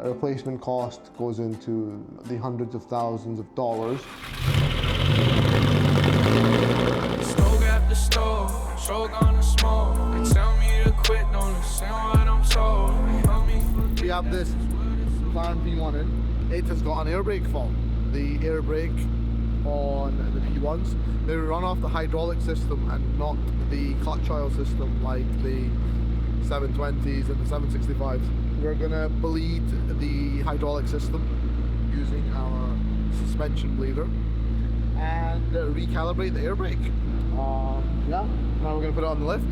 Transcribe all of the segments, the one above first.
A replacement cost goes into the hundreds of thousands of dollars. Smoke after smoke, stroke on the smoke. They tell me to quit, don't listen what I'm told. They help me forget. We have this Mclaren P1 in. It has got an air brake fault. The air brake on the P1s, they run off the hydraulic system and not the clutch oil system like the 720s and the 765s. We're gonna bleed the hydraulic system using our suspension bleeder and recalibrate the air brake. Yeah, now we're gonna put it on the lift,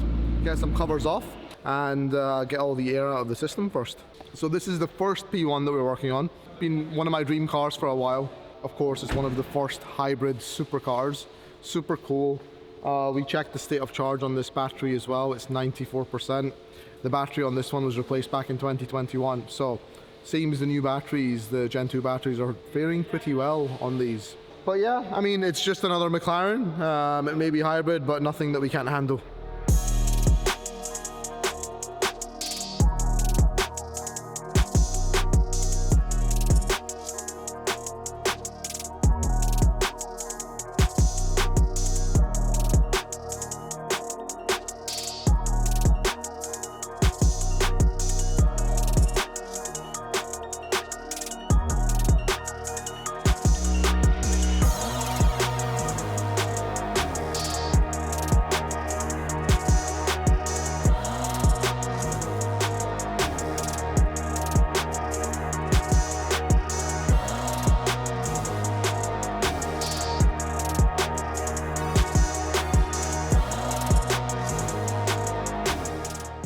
get some covers off, and get all the air out of the system first. So this is the first P1 that we're working on. Been one of my dream cars for a while. Of course, it's one of the first hybrid supercars. Super cool. We checked the state of charge on this battery as well. It's 94%. The battery on this one was replaced back in 2021. So, same as the new batteries, the Gen 2 batteries are faring pretty well on these. But yeah, I mean, it's just another McLaren. It may be hybrid, but nothing that we can't handle.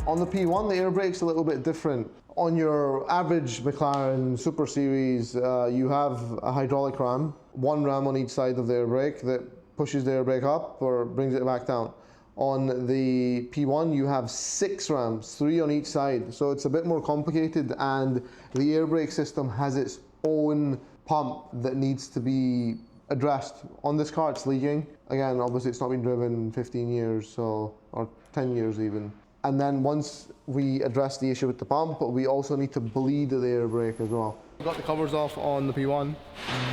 On the P1, the air brake's a little bit different. On your average McLaren Super Series, you have a hydraulic ram, one ram on each side of the air brake that pushes the air brake up or brings it back down. On the P1, you have 6 rams, 3 on each side, so it's a bit more complicated, and the air brake system has its own pump that needs to be addressed. On this car, it's leaking. Again, obviously it's not been driven in 15 years, so, or 10 years even. And then once we address the issue with the pump, but we also need to bleed the air brake as well. We've got the covers off on the P1.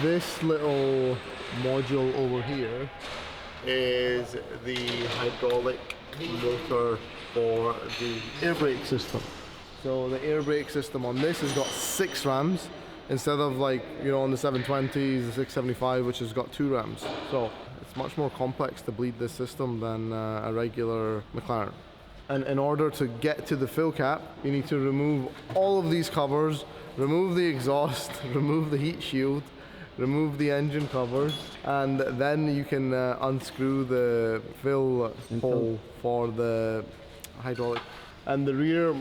This little module over here is the hydraulic motor for the air brake system. So the air brake system on this has got 6 rams instead of, like, you know, on the 720s, the 675, which has got 2 rams. So it's much more complex to bleed this system than a regular McLaren. And in order to get to the fill cap, you need to remove all of these covers, remove the exhaust, remove the heat shield, remove the engine covers, and then you can unscrew the fill hole for the hydraulic. And the rear,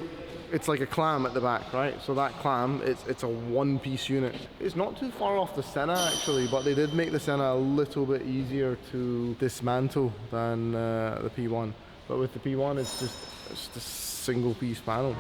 it's like a clam at the back, right? So that clam, it's a one-piece unit. It's not too far off the Senna actually, but they did make the Senna a little bit easier to dismantle than the P1. But with the P1, it's just a single piece panel.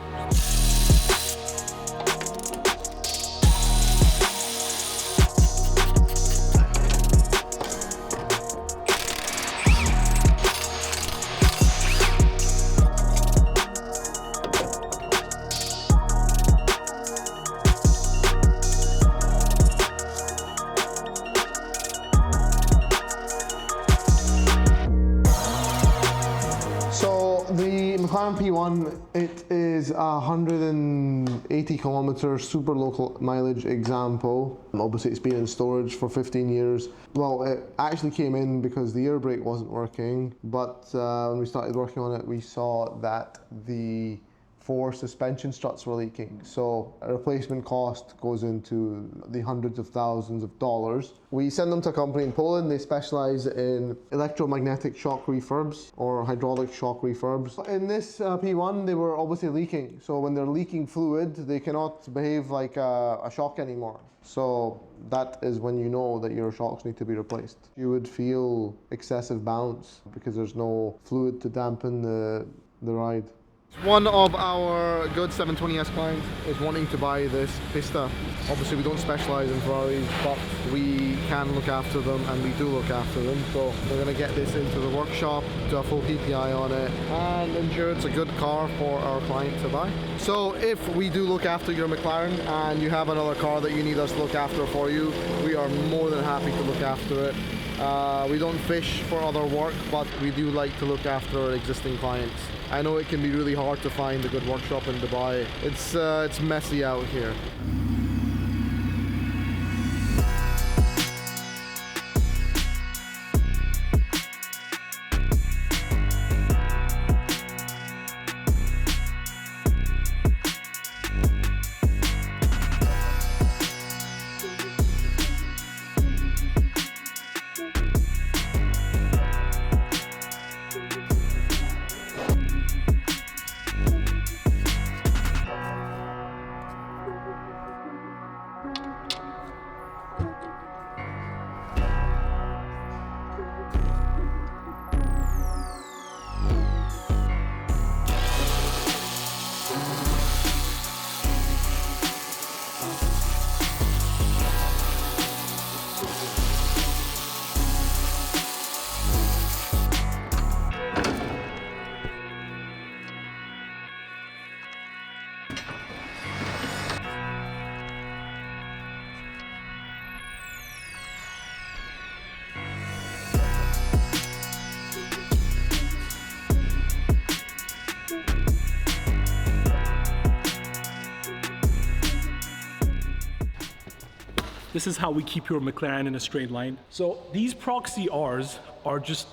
The McLaren P1, it is a 180 kilometer super local mileage example. Obviously it's been in storage for 15 years. Well, it actually came in because the air brake wasn't working, but when we started working on it, we saw that the 4 suspension struts were leaking. So a replacement cost goes into the hundreds of thousands of dollars. We send them to a company in Poland. They specialize in electromagnetic shock refurbs or hydraulic shock refurbs. In this P1, they were obviously leaking. So when they're leaking fluid, they cannot behave like a shock anymore. So that is when you know that your shocks need to be replaced. You would feel excessive bounce because there's no fluid to dampen the ride. One of our good 720S clients is wanting to buy this Pista. Obviously we don't specialize in Ferraris, but we can look after them and we do look after them. So we're going to get this into the workshop, do a full PPI on it and ensure it's a good car for our client to buy. So if we do look after your McLaren and you have another car that you need us to look after for you, we are more than happy to look after it. We don't fish for other work, but we do like to look after our existing clients. I know it can be really hard to find a good workshop in Dubai. It's messy out here. This is how we keep your McLaren in a straight line. So these Proxy Rs are just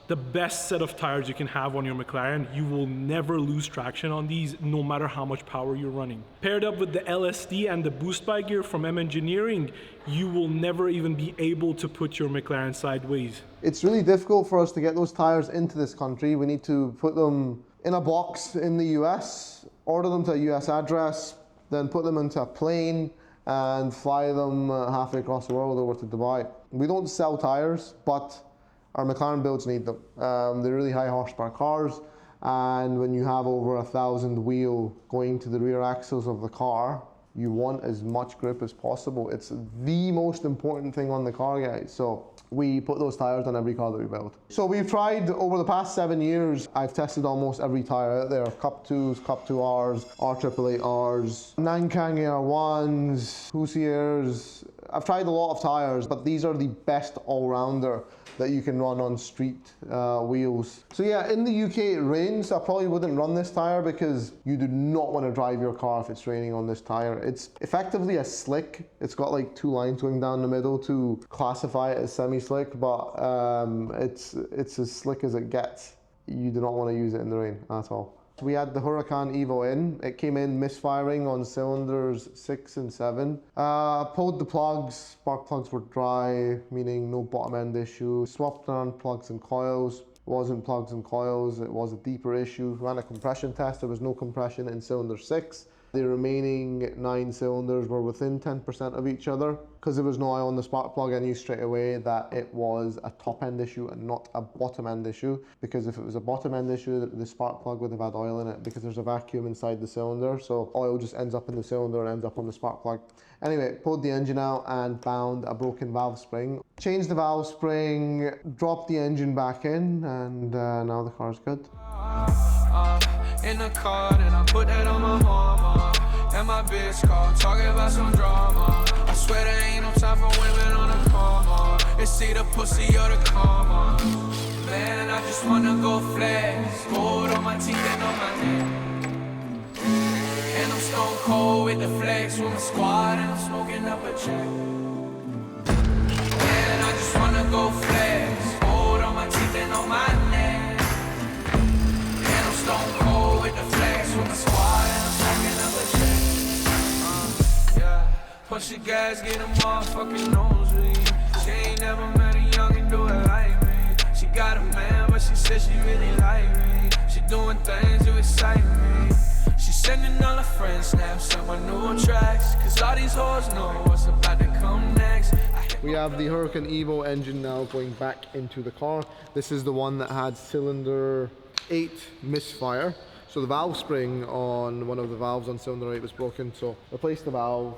the best set of tires you can have on your McLaren. You will never lose traction on these, no matter how much power you're running. Paired up with the LSD and the boost by gear from M Engineering, you will never even be able to put your McLaren sideways. It's really difficult for us to get those tires into this country. We need to put them in a box in the US, order them to a US address, then put them into a plane and fly them halfway across the world over to Dubai. We don't sell tires, but our McLaren builds need them. They're really high horsepower cars, and when you have over 1,000 wheel going to the rear axles of the car, you want as much grip as possible. It's the most important thing on the car, guys. So we put those tires on every car that we build. So we've tried over the past 7 years, I've tested almost every tire out there. Cup 2s, Cup 2Rs, R888Rs, Nankang AR1s, Hoosiers. I've tried a lot of tires, but these are the best all-rounder that you can run on street wheels. So yeah, in the UK it rains. I probably wouldn't run this tire because you do not want to drive your car if it's raining on this tire. It's effectively a slick. It's got like 2 lines going down the middle to classify it as semi-slick, but it's as slick as it gets. You do not want to use it in the rain at all. We had the Huracan Evo in. It came in misfiring on cylinders 6 and 7. Pulled the plugs, spark plugs were dry, meaning no bottom end issue. Swapped on plugs and coils. It wasn't plugs and coils, it was a deeper issue. Ran a compression test, there was no compression in cylinder 6. The remaining 9 cylinders were within 10% of each other. Because there was no oil on the spark plug, I knew straight away that it was a top end issue and not a bottom end issue. Because if it was a bottom end issue, the spark plug would have had oil in it because there's a vacuum inside the cylinder. So oil just ends up in the cylinder and ends up on the spark plug. Anyway, pulled the engine out and found a broken valve spring. Changed the valve spring, dropped the engine back in, and now the car's good. In the car, and I put that on my mama. And my bitch call, talking about some drama. I swear there ain't no time for women on the coma. It's either pussy or the karma. Man, I just wanna go flex. Gold on my teeth and on my neck. And I'm stone cold with the flex with my squad, and I'm smoking up a check. Man, I just wanna go flex. Gold on my teeth and on my neck. And I'm stone cold with the flex with my squad, and I'm smoking up a check. Yeah, push the gas, get a motherfucking nosebleed. She ain't never met a youngin' do it like me. She got a man, but she said she really like me. She doing things to excite me. She sending all her friends snaps on my new tracks. Cause all these hoes know what's about to come next. We have the Huracan Evo engine now going back into the car. This is the one that had cylinder 8 misfire. So the valve spring on one of the valves on cylinder 8 was broken, so replaced the valve,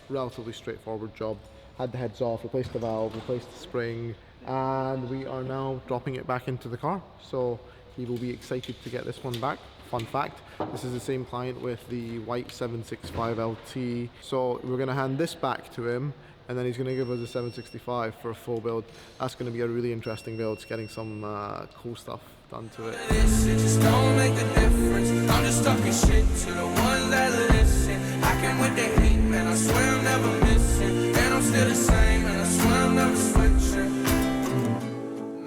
relatively straightforward job. Had the heads off, replaced the valve, replaced the spring, and we are now dropping it back into the car. So he will be excited to get this one back. Fun fact, this is the same client with the white 765 LT. So we're gonna hand this back to him, and then he's going to give us a 765 for a full build. That's going to be a really interesting build. It's getting some cool stuff done to it. It just don't make a difference. I'm just talking shit to the ones that listen. I can with the heat, man. I swear I'm never missing. And I'm still the same, and I swear I'm never switching.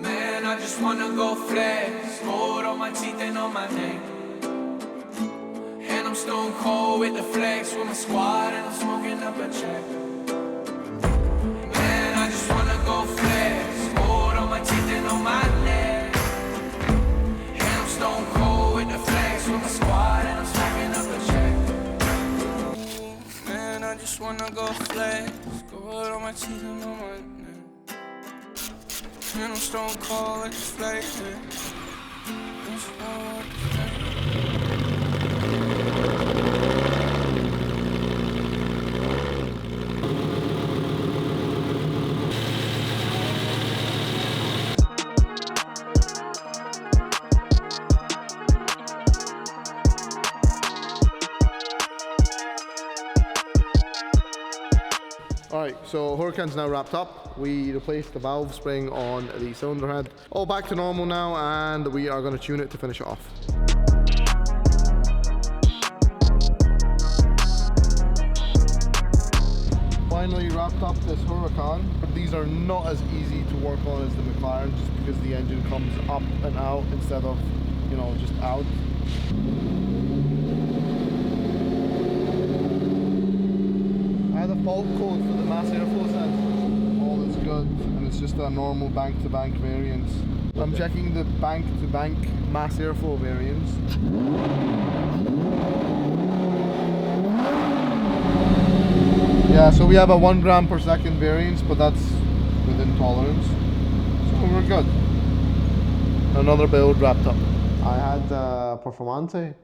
Man, I just wanna go flex. Gold on my teeth and on my neck. And I'm stone cold with the flex with my squad, and I'm smoking up a check. I just wanna go flex, gold on my teeth and on my neck. And I'm stone cold with the flex with my squad, and I'm stacking up a check. Man, I just wanna go flex, gold on my teeth and on my neck. And I'm stone cold with the flex. Alright, so Huracan's now wrapped up. We replaced the valve spring on the cylinder head. All back to normal now, and we are going to tune it to finish it off. Finally wrapped up this Huracan. These are not as easy to work on as the Mclaren, just because the engine comes up and out instead of, you know, just out. The fault code for the mass airflow sensor, all is good, and it's just a normal bank-to-bank variance. I'm checking the bank-to-bank mass airflow variance. Yeah, so we have a 1 gram per second variance, but that's within tolerance, so we're good. Another build wrapped up. I had Performante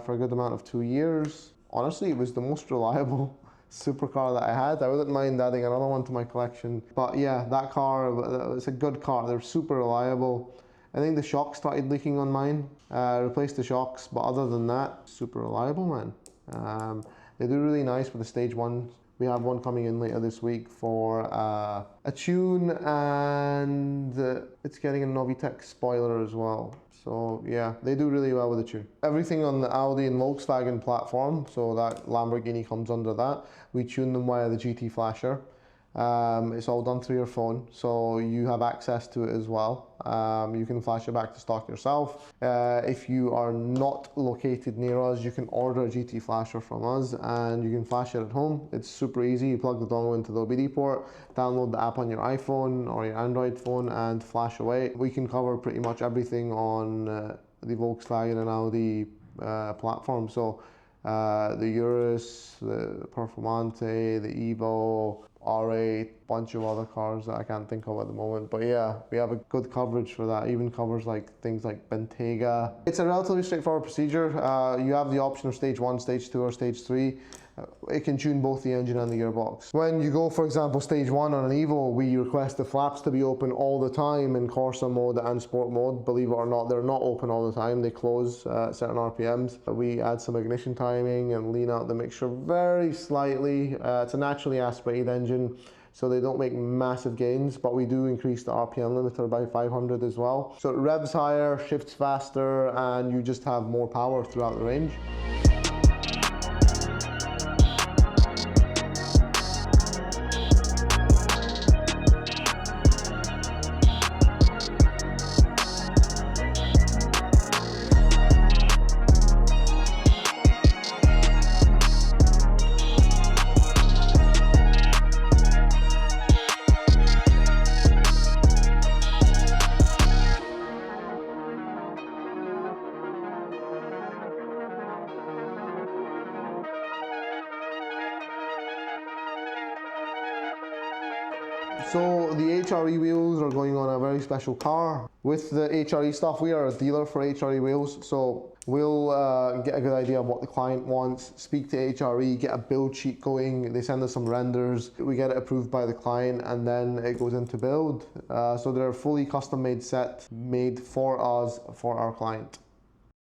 for a good amount of 2 years. Honestly, it was the most reliable supercar that I had. I wouldn't mind adding another one to my collection, but yeah, that car, it's a good car. They're super reliable. I think the shocks started leaking on mine. Replaced the shocks, but other than that, super reliable, man. They do really nice with the stage 1. We have one coming in later this week for a tune, and it's getting a Novitec spoiler as well. So yeah, they do really well with the tune. Everything on the Audi and Volkswagen platform, so that Lamborghini comes under that. We tune them via the GT Flasher. It's all done through your phone, so you have access to it as well. You can flash it back to stock yourself. If you are not located near us, you can order a GT Flasher from us and you can flash it at home. It's super easy. You plug the dongle into the OBD port, download the app on your iPhone or your Android phone and flash away. We can cover pretty much everything on the Volkswagen and Audi platform. So the Urus, the Performante, the Evo, R8, bunch of other cars that I can't think of at the moment. But yeah, we have a good coverage for that. Even covers like things like Bentayga. It's a relatively straightforward procedure. You have the option of stage 1, stage 2 or stage 3. It can tune both the engine and the gearbox. When you go, for example, stage 1 on an Evo, we request the flaps to be open all the time in Corsa mode and Sport mode. Believe it or not, they're not open all the time. They close at certain RPMs. We add some ignition timing and lean out the mixture very slightly. It's a naturally aspirated engine, so they don't make massive gains, but we do increase the RPM limiter by 500 as well. So it revs higher, shifts faster, and you just have more power throughout the range. So the HRE wheels are going on a very special car. With the HRE stuff, we are a dealer for HRE wheels, so we'll get a good idea of what the client wants, speak to HRE, get a build sheet going, they send us some renders, we get it approved by the client, and then it goes into build. So they're a fully custom made set, made for us, for our client.